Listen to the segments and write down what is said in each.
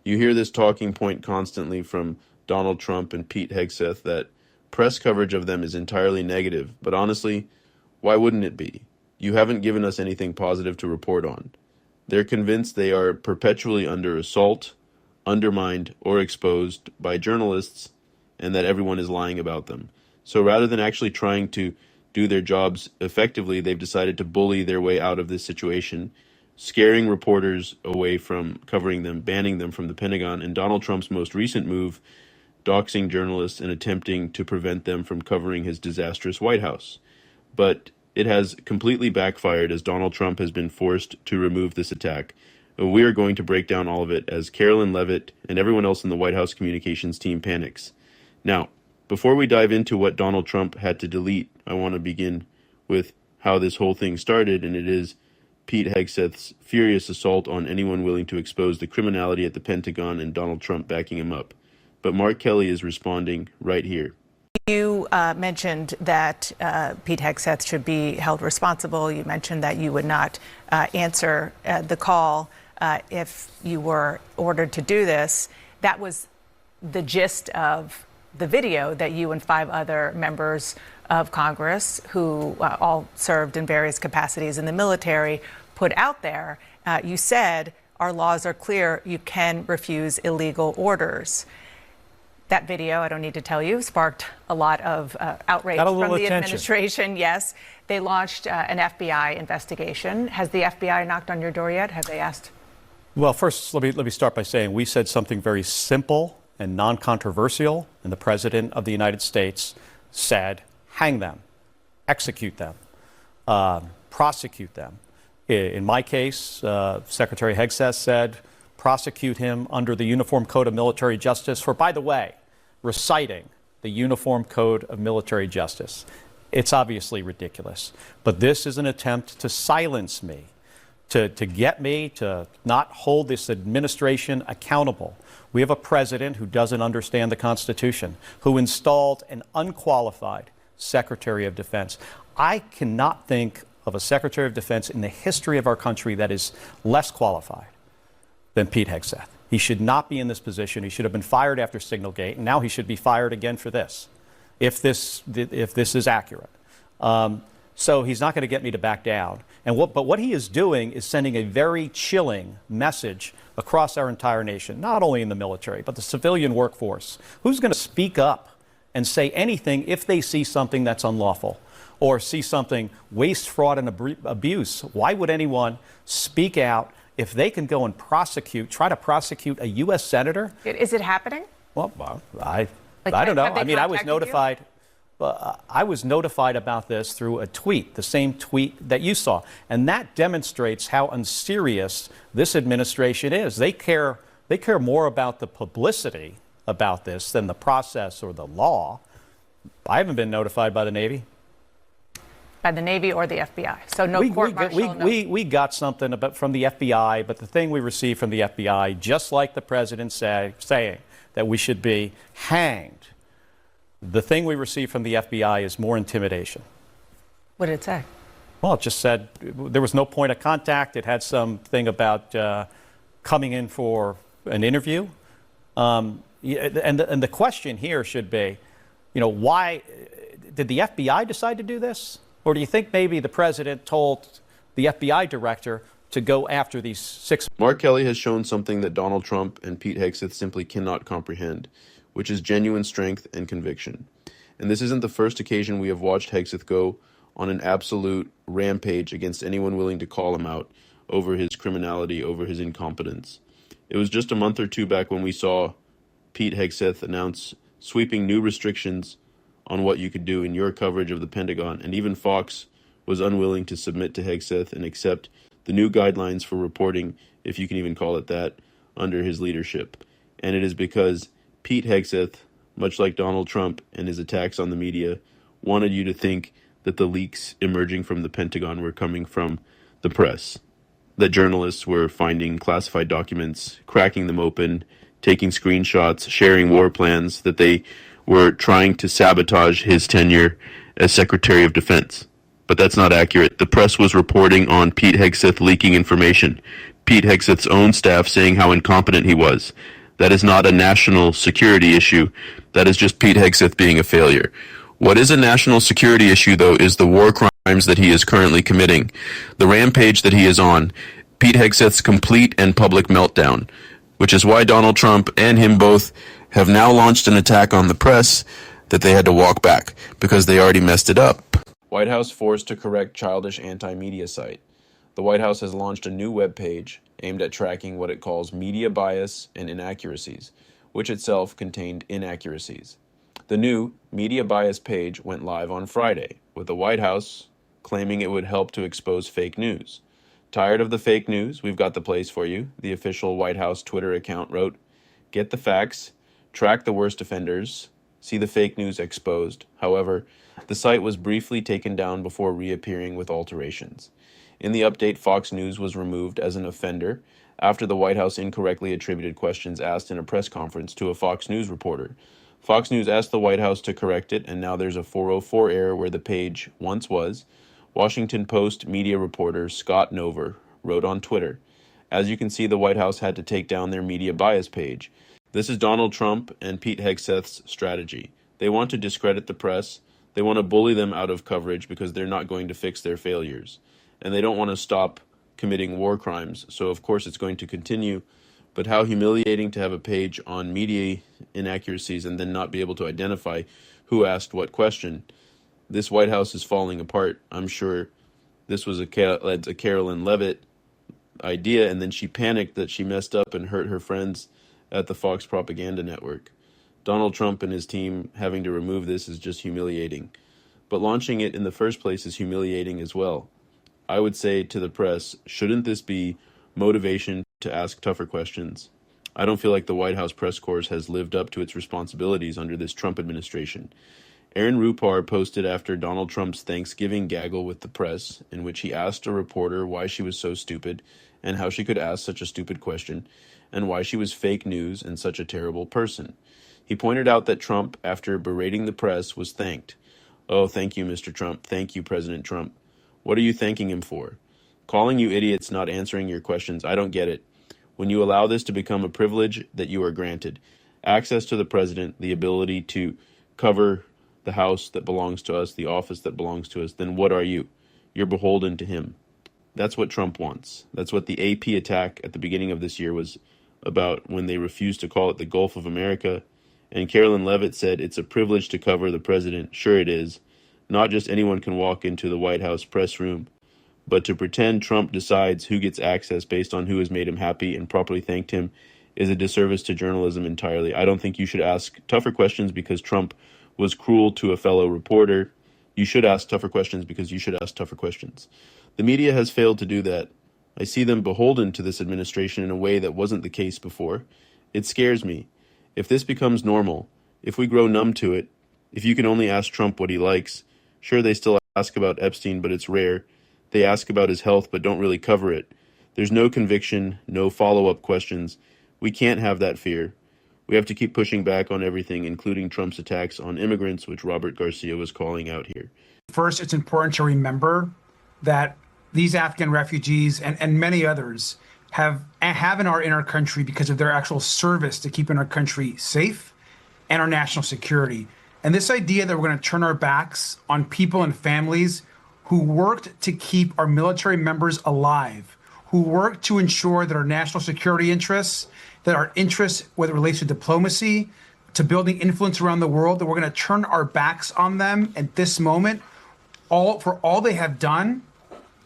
You hear this talking point constantly from Donald Trump and Pete Hegseth that press coverage of them is entirely negative, but honestly, why wouldn't it be? You haven't given us anything positive to report on. They're convinced they are perpetually under assault, undermined, or exposed by journalists, and that everyone is lying about them. So rather than actually trying to do their jobs effectively, they've decided to bully their way out of this situation, scaring reporters away from covering them, banning them from the Pentagon, and Donald Trump's most recent move, doxing journalists and attempting to prevent them from covering his disastrous White House. But it has completely backfired as Donald Trump has been forced to remove this attack. We are going to break down all of it as Carolyn Levitt and everyone else in the White House communications team panics. Now, before we dive into what Donald Trump had to delete, I want to begin with how this whole thing started, and it is Pete Hegseth's furious assault on anyone willing to expose the criminality at the Pentagon and Donald Trump backing him up. But Mark Kelly is responding right here. You mentioned that Pete Hegseth should be held responsible. You mentioned that you would not answer the call if you were ordered to do this. That was the gist of the video that you and 5 other members of Congress, who all served in various capacities in the military, put out there. You said, our laws are clear, you can refuse illegal orders. That video, I don't need to tell you, sparked a lot of outrage from the administration. Yes, they launched an FBI investigation. Has the FBI knocked on your door yet? Have they asked? Well, first, let me start by saying we said something very simple and non-controversial, and the President of the United States said, hang them, execute them, prosecute them. In my case, Secretary Hegseth said, prosecute him under the Uniform Code of Military Justice for, by the way, reciting the Uniform Code of Military Justice. It's obviously ridiculous. But this is an attempt to silence me, to get me to not hold this administration accountable. We have a president who doesn't understand the Constitution, who installed an unqualified Secretary of Defense. I cannot think of a Secretary of Defense in the history of our country that is less qualified than Pete Hegseth. He should not be in this position. He should have been fired after Signalgate, and now he should be fired again for this, if this is accurate. So he's not going to get me to back down. But what he is doing is sending a very chilling message across our entire nation, not only in the military, but the civilian workforce. Who's going to speak up and say anything if they see something that's unlawful or see something waste, fraud, and abuse? Why would anyone speak out if they can go and try to prosecute a U.S. senator? Is it happening? Well, I don't know. I mean, I was notified. I was notified about this through a tweet, the same tweet that you saw. And that demonstrates how unserious this administration is. They care more about the publicity about this than the process or the law. I haven't been notified by the Navy. By the Navy or the FBI? So no court-martial? We got something from the FBI, but the thing we received from the FBI, just like the president saying that we should be hanged, the thing we received from the FBI is more intimidation. What did it say? Well, it just said there was no point of contact. It had something about coming in for an interview. And the question here should be, why did the FBI decide to do this? Or do you think maybe the president told the FBI director to go after these 6? Mark Kelly has shown something that Donald Trump and Pete Hegseth simply cannot comprehend, which is genuine strength and conviction. And this isn't the first occasion we have watched Hegseth go on an absolute rampage against anyone willing to call him out over his criminality, over his incompetence. It was just a month or two back when we saw Pete Hegseth announce sweeping new restrictions on what you could do in your coverage of the Pentagon, and even Fox was unwilling to submit to Hegseth and accept the new guidelines for reporting, if you can even call it that, under his leadership. And it is because Pete Hegseth, much like Donald Trump and his attacks on the media, wanted you to think that the leaks emerging from the Pentagon were coming from the press, that journalists were finding classified documents, cracking them open, taking screenshots, sharing war plans, that they were trying to sabotage his tenure as Secretary of Defense. But that's not accurate. The press was reporting on Pete Hegseth leaking information. Pete Hegseth's own staff saying how incompetent he was. That is not a national security issue. That is just Pete Hegseth being a failure. What is a national security issue, though, is the war crimes that he is currently committing, the rampage that he is on, Pete Hegseth's complete and public meltdown, which is why Donald Trump and him both have now launched an attack on the press that they had to walk back because they already messed it up. White House forced to correct childish anti-media site. The White House has launched a new webpage aimed at tracking what it calls media bias and inaccuracies, which itself contained inaccuracies. The new media bias page went live on Friday, with the White House claiming it would help to expose fake news. Tired of the fake news? We've got the place for you. The official White House Twitter account wrote, "Get the facts, track the worst offenders, see the fake news exposed." However, the site was briefly taken down before reappearing with alterations. In the update, Fox News was removed as an offender after the White House incorrectly attributed questions asked in a press conference to a Fox News reporter. Fox News asked the White House to correct it, and now there's a 404 error where the page once was. Washington Post media reporter Scott Nover wrote on Twitter, "As you can see, the White House had to take down their media bias page. This is Donald Trump and Pete Hegseth's strategy. They want to discredit the press. They want to bully them out of coverage because they're not going to fix their failures. And they don't want to stop committing war crimes, so of course it's going to continue. But how humiliating to have a page on media inaccuracies and then not be able to identify who asked what question. This White House is falling apart. I'm sure this was a Carolyn Levitt idea, and then she panicked that she messed up and hurt her friends at the Fox Propaganda Network. Donald Trump and his team having to remove this is just humiliating. But launching it in the first place is humiliating as well. I would say to the press, shouldn't this be motivation to ask tougher questions? I don't feel like the White House press corps has lived up to its responsibilities under this Trump administration. Aaron Rupar posted after Donald Trump's Thanksgiving gaggle with the press, in which he asked a reporter why she was so stupid and how she could ask such a stupid question, and why she was fake news and such a terrible person. He pointed out that Trump, after berating the press, was thanked. "Oh, thank you, Mr. Trump. Thank you, President Trump. What are you thanking him for? Calling you idiots, not answering your questions. I don't get it. When you allow this to become a privilege that you are granted, access to the president, the ability to cover the house that belongs to us, the office that belongs to us, then what are you? You're beholden to him." That's what Trump wants. That's what the AP attack at the beginning of this year was about, when they refused to call it the Gulf of America. And Carolyn Levitt said, "It's a privilege to cover the president." Sure it is. Not just anyone can walk into the White House press room, but to pretend Trump decides who gets access based on who has made him happy and properly thanked him is a disservice to journalism entirely. I don't think you should ask tougher questions because Trump was cruel to a fellow reporter. You should ask tougher questions because you should ask tougher questions. The media has failed to do that. I see them beholden to this administration in a way that wasn't the case before. It scares me. If this becomes normal, if we grow numb to it, if you can only ask Trump what he likes, sure, they still ask about Epstein, but it's rare. They ask about his health, but don't really cover it. There's no conviction, no follow-up questions. We can't have that fear. We have to keep pushing back on everything, including Trump's attacks on immigrants, which Robert Garcia was calling out here. First, it's important to remember that these Afghan refugees and many others have in our country because of their actual service to keeping our country safe and our national security. And this idea that we're going to turn our backs on people and families who worked to keep our military members alive, who worked to ensure that our national security interests, that our interests, whether it relates to diplomacy, to building influence around the world, that we're going to turn our backs on them at this moment, all they have done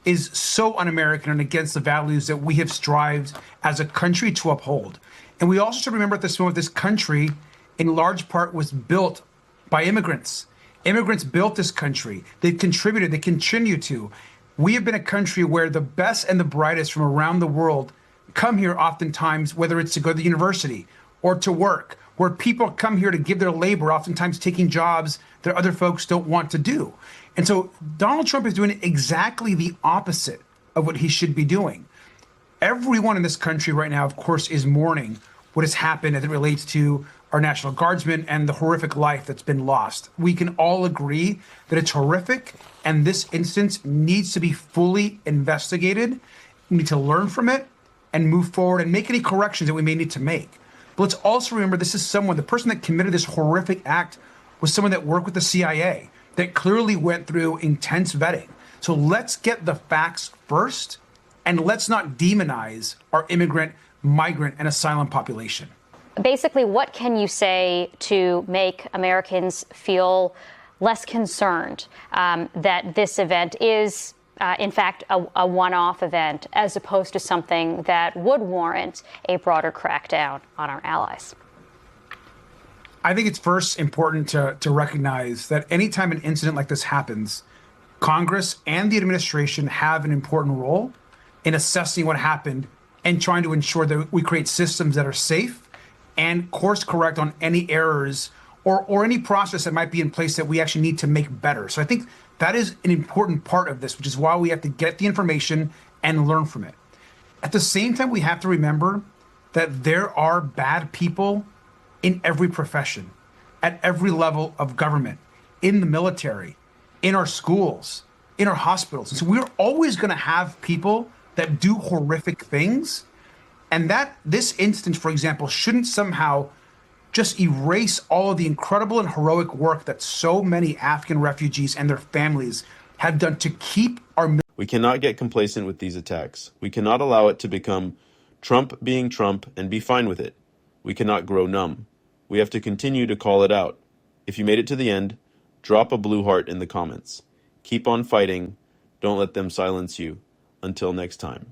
is so un-American and against the values that we have strived as a country to uphold. And we also should remember at this moment, this country in large part was built by immigrants. Immigrants built this country. They've contributed, they continue to. We have been a country where the best and the brightest from around the world come here oftentimes, whether it's to go to university or to work, where people come here to give their labor, oftentimes taking jobs that other folks don't want to do. And so Donald Trump is doing exactly the opposite of what he should be doing. Everyone in this country right now, of course, is mourning what has happened as it relates to our National Guardsmen and the horrific life that's been lost. We can all agree that it's horrific, and this instance needs to be fully investigated. We need to learn from it, and move forward and make any corrections that we may need to make. But let's also remember this is someone, the person that committed this horrific act was someone that worked with the CIA, that clearly went through intense vetting. So let's get the facts first, and let's not demonize our immigrant, migrant, and asylum population. Basically, what can you say to make Americans feel less concerned that this event is, in fact, a one-off event, as opposed to something that would warrant a broader crackdown on our allies? I think it's first important to recognize that anytime an incident like this happens, Congress and the administration have an important role in assessing what happened and trying to ensure that we create systems that are safe and course correct on any errors or any process that might be in place that we actually need to make better. So I think that is an important part of this, which is why we have to get the information and learn from it. At the same time, we have to remember that there are bad people in every profession, at every level of government, in the military, in our schools, in our hospitals. And so we're always going to have people that do horrific things. And that this instance, for example, shouldn't somehow just erase all of the incredible and heroic work that so many Afghan refugees and their families have done to keep our... We cannot get complacent with these attacks. We cannot allow it to become Trump being Trump and be fine with it. We cannot grow numb. We have to continue to call it out. If you made it to the end, drop a blue heart in the comments. Keep on fighting. Don't let them silence you. Until next time.